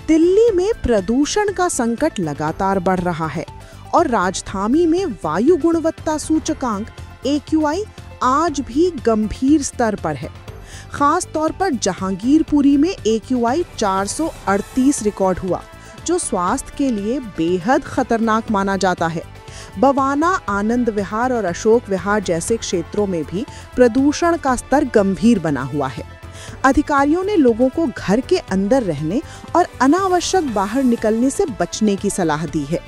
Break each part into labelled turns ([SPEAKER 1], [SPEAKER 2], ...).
[SPEAKER 1] दिल्ली में प्रदूषण का संकट लगातार बढ़ रहा है और राजधानी में वायु गुणवत्ता सूचकांक AQI आज भी गंभीर स्तर पर है। खास तौर पर जहांगीरपुरी में AQI 438 रिकॉर्ड हुआ, जो स्वास्थ्य के लिए बेहद खतरनाक माना जाता है। बवाना, आनंद विहार और अशोक विहार जैसे क्षेत्रों में भी प्रदूषण का स्तर गंभीर बना हुआ है। अधिकारियों ने लोगों को घर के अंदर रहने और अनावश्यक बाहर निकलने से बचने की सलाह दी है।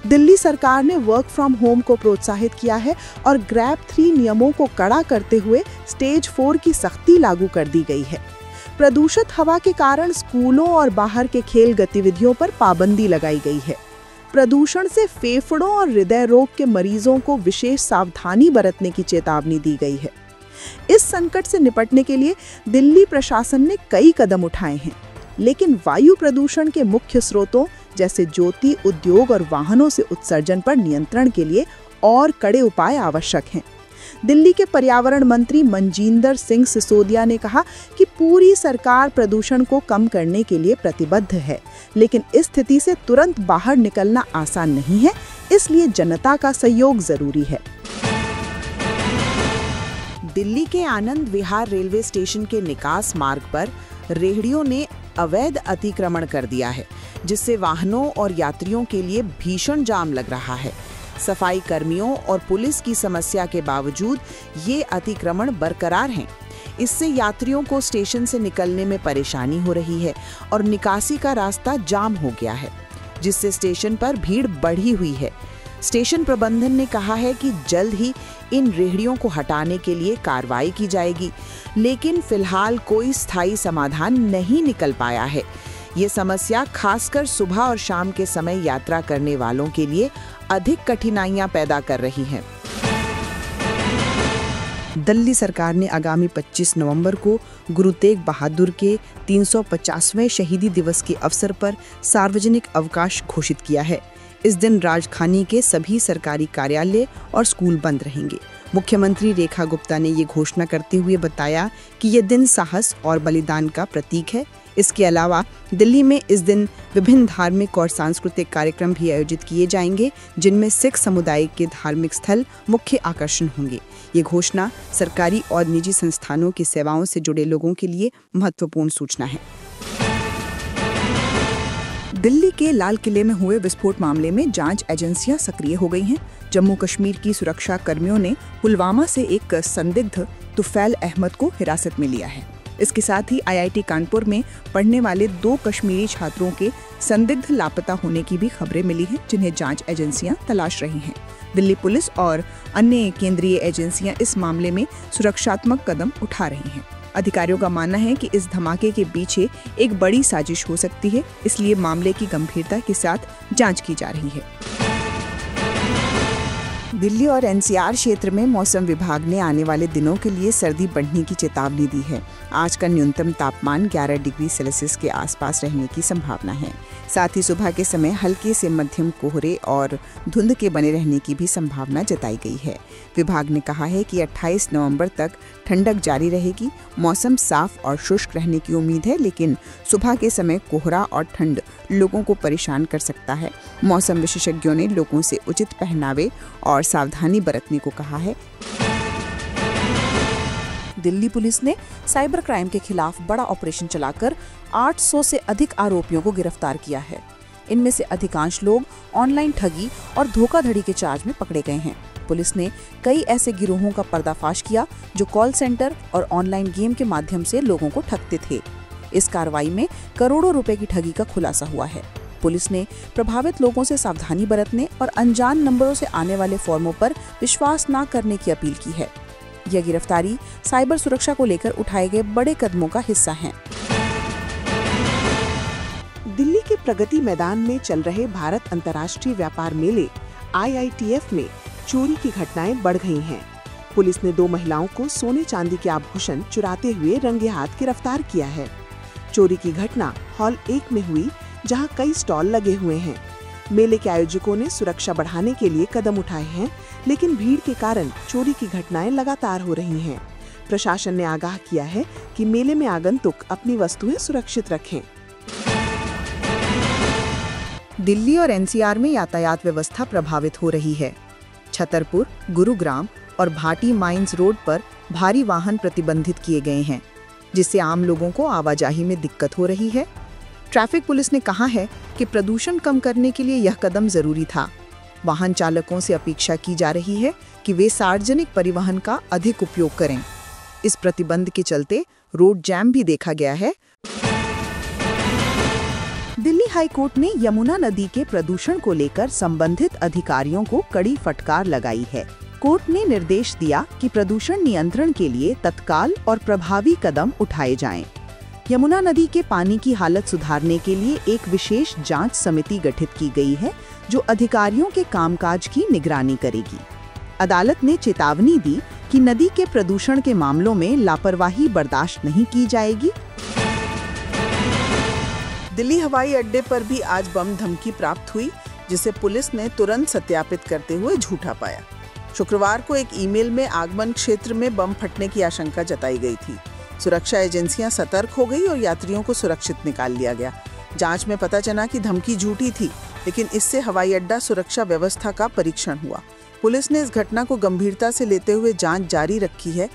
[SPEAKER 1] दिल्ली सरकार ने वर्क फ्रॉम होम को प्रोत्साहित किया है और ग्रैप 3 नियमों को कड़ा करते हुए स्टेज 4 की सख्ती लागू कर दी गई है। प्रदूषित हवा के कारण स्कूलों और बाहर के खेल गतिविधियों पर पाबंदी लगाई गई है। प्रदूषण से फेफड़ों और हृदय रोग के मरीजों को विशेष सावधानी बरतने की चेतावनी दी गई है। इस संकट से निपटने के लिए दिल्ली प्रशासन ने कई कदम उठाए हैं, लेकिन वायु प्रदूषण के मुख्य स्रोतों जैसे ज्योति उद्योग और वाहनों से उत्सर्जन पर नियंत्रण के लिए और कड़े उपाय आवश्यक हैं। दिल्ली के पर्यावरण मंत्री मनजिंदर सिंह सिसोदिया ने कहा कि पूरी सरकार प्रदूषण को कम करने के लिए प्रतिबद्ध है, लेकिन इस स्थिति से तुरंत बाहर निकलना आसान नहीं है, इसलिए जनता का सहयोग जरूरी है। दिल्ली के आनंद विहार रेलवे स्टेशन के निकास मार्ग पर रेहड़ियों ने अवैध अतिक्रमण कर दिया है, जिससे वाहनों और यात्रियों के लिए भीषण जाम लग रहा है। सफाई कर्मियों और पुलिस की समस्या के बावजूद ये अतिक्रमण बरकरार हैं। इससे यात्रियों को स्टेशन से निकलने में परेशानी हो रही है और निकासी का रास्ता जाम हो गया है, जिससे स्टेशन पर भीड़ बढ़ी हुई है। स्टेशन प्रबंधन ने कहा है कि जल्द ही इन रेहड़ियों को हटाने के लिए कार्रवाई की जाएगी, लेकिन फिलहाल कोई स्थायी समाधान नहीं निकल पाया है। ये समस्या खासकर सुबह और शाम के समय यात्रा करने वालों के लिए अधिक कठिनाइयां पैदा कर रही हैं। दिल्ली सरकार ने आगामी 25 नवंबर को गुरु तेग बहादुर के 350वें शहीदी दिवस के अवसर पर सार्वजनिक अवकाश घोषित किया है। इस दिन राजधानी के सभी सरकारी कार्यालय और स्कूल बंद रहेंगे। मुख्यमंत्री रेखा गुप्ता ने ये घोषणा करते हुए बताया कि ये दिन साहस और बलिदान का प्रतीक है। इसके अलावा दिल्ली में इस दिन विभिन्न धार्मिक और सांस्कृतिक कार्यक्रम भी आयोजित किए जाएंगे, जिनमें सिख समुदाय के धार्मिक स्थल मुख्य आकर्षण होंगे। ये घोषणा सरकारी और निजी संस्थानों की सेवाओं से जुड़े लोगों के लिए महत्वपूर्ण सूचना है। दिल्ली के लाल किले में हुए विस्फोट मामले में जांच एजेंसियां सक्रिय हो गई हैं। जम्मू कश्मीर की सुरक्षा कर्मियों ने पुलवामा से एक संदिग्ध तुफैल अहमद को हिरासत में लिया है। इसके साथ ही IIT कानपुर में पढ़ने वाले 2 कश्मीरी छात्रों के संदिग्ध लापता होने की भी खबरें मिली हैं, जिन्हें जांच एजेंसियां तलाश रही हैं। दिल्ली पुलिस और अन्य केंद्रीय एजेंसियां इस मामले में सुरक्षात्मक कदम उठा रही हैं। अधिकारियों का मानना है कि इस धमाके के पीछे एक बड़ी साजिश हो सकती है, इसलिए मामले की गंभीरता के साथ जांच की जा रही है। दिल्ली और NCR क्षेत्र में मौसम विभाग ने आने वाले दिनों के लिए सर्दी बढ़ने की चेतावनी दी है। आज का न्यूनतम तापमान 11 डिग्री सेल्सियस के आसपास रहने की संभावना है। साथ ही सुबह के समय हल्के से मध्यम कोहरे और धुंध के बने रहने की भी संभावना जताई गई है। विभाग ने कहा है कि 28 नवंबर तक ठंडक जारी रहेगी। मौसम साफ और शुष्क रहने की उम्मीद है, लेकिन सुबह के समय कोहरा और ठंड लोगों को परेशान कर सकता है। मौसम विशेषज्ञों ने लोगों से उचित पहनावे और सावधानी बरतने को कहा है। दिल्ली पुलिस ने साइबर क्राइम के खिलाफ बड़ा ऑपरेशन चलाकर 800 से अधिक आरोपियों को गिरफ्तार किया है। इनमें से अधिकांश लोग ऑनलाइन ठगी और धोखाधड़ी के चार्ज में पकड़े गए हैं। पुलिस ने कई ऐसे गिरोहों का पर्दाफाश किया जो कॉल सेंटर और ऑनलाइन गेम के माध्यम से लोगों को ठगते थे। इस कार्रवाई में करोड़ों रुपए की ठगी का खुलासा हुआ है। पुलिस ने प्रभावित लोगों से सावधानी बरतने और अनजान नंबरों से आने वाले फॉर्मों पर विश्वास न करने की अपील की है। यह गिरफ्तारी साइबर सुरक्षा को लेकर उठाए गए बड़े कदमों का हिस्सा है। दिल्ली के प्रगति मैदान में चल रहे भारत अंतर्राष्ट्रीय व्यापार मेले IITF में चोरी की घटनाएं बढ़ गई हैं। पुलिस ने 2 महिलाओं को सोने चांदी के आभूषण चुराते हुए रंगे हाथ गिरफ्तार किया है। चोरी की घटना हॉल 1 में हुई, जहां कई स्टॉल लगे हुए हैं। मेले के आयोजकों ने सुरक्षा बढ़ाने के लिए कदम उठाए हैं, लेकिन भीड़ के कारण चोरी की घटनाएं लगातार हो रही हैं। प्रशासन ने आगाह किया है कि मेले में आगंतुक अपनी वस्तुएं सुरक्षित रखें।
[SPEAKER 2] दिल्ली और एनसीआर में यातायात व्यवस्था प्रभावित हो रही है। छतरपुर, गुरुग्राम और भाटी माइंस रोड पर भारी वाहन प्रतिबंधित किए गए हैं, जिससे आम लोगों को आवाजाही में दिक्कत हो रही है। ट्रैफिक पुलिस ने कहा है कि प्रदूषण कम करने के लिए यह कदम जरूरी था। वाहन चालकों से अपेक्षा की जा रही है कि वे सार्वजनिक परिवहन का अधिक उपयोग करें। इस प्रतिबंध के चलते रोड जैम भी देखा गया है।
[SPEAKER 1] दिल्ली हाई कोर्ट ने यमुना नदी के प्रदूषण को लेकर संबंधित अधिकारियों को कड़ी फटकार लगाई है। कोर्ट ने निर्देश दिया कि प्रदूषण नियंत्रण के लिए तत्काल और प्रभावी कदम उठाए जाएं। यमुना नदी के पानी की हालत सुधारने के लिए एक विशेष जांच समिति गठित की गई है, जो अधिकारियों के कामकाज की निगरानी करेगी। अदालत ने चेतावनी दी कि नदी के प्रदूषण के मामलों में लापरवाही बर्दाश्त नहीं की जाएगी। दिल्ली हवाई अड्डे पर भी आज बम धमकी प्राप्त हुई, जिसे पुलिस ने तुरंत सत्यापित करते हुए झूठा पाया। शुक्रवार को एक ईमेल में आगमन क्षेत्र में बम फटने की आशंका जताई गई थी। सुरक्षा एजेंसियां सतर्क हो गई और यात्रियों को सुरक्षित निकाल लिया गया। जांच में पता चला कि धमकी झूठी थी, लेकिन इससे हवाई अड्डा सुरक्षा व्यवस्था का परीक्षण हुआ। पुलिस ने इस घटना को गंभीरता से लेते हुए जांच जारी रखी है।